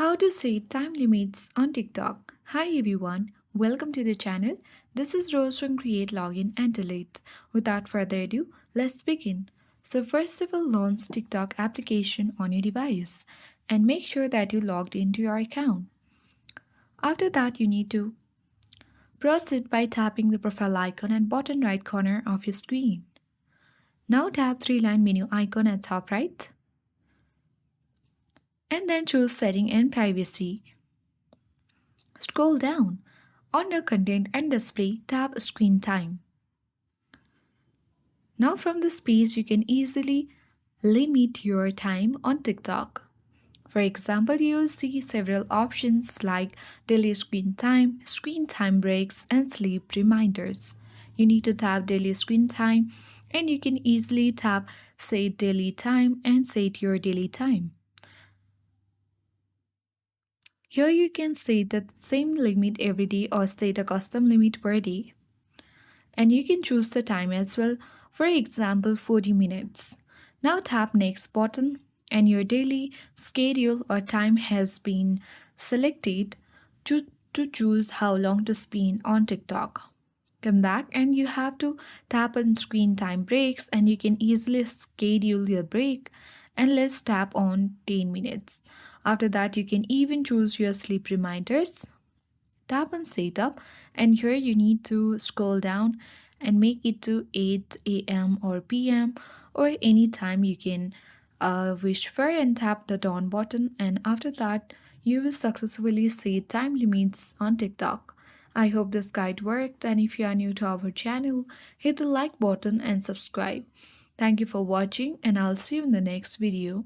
How to set time limits on TikTok. Hi everyone, welcome to the channel. This is Rose from Create Login and Delete. Without further ado, let's begin. So first of all, launch TikTok application on your device and make sure that you logged into your account. After that, you need to proceed by tapping the profile icon at bottom right corner of your screen. Now tap three-line menu icon at top right and then choose setting and privacy. Scroll down. Under Content and Display, tap Screen Time. Now from this page, you can easily limit your time on TikTok. For example, you'll see several options like daily screen time breaks, and sleep reminders. You need to tap daily screen time and you can easily tap set daily time and set your daily time. Here you can set the same limit every day or set a custom limit per day. And you can choose the time as well, for example 40 minutes. Now tap next button and your daily schedule or time has been selected to choose how long to spend on TikTok. Come back and you have to tap on screen time breaks and you can easily schedule your break, and let's tap on 10 minutes. After that you can even choose your sleep reminders. Tap on setup and here you need to scroll down and make it to 8 a.m. or p.m. or any time you can wish for, and tap the down button, and after that you will successfully set time limits on TikTok. I hope this guide worked, and if you are new to our channel, hit the like button and subscribe. Thank you for watching and I'll see you in the next video.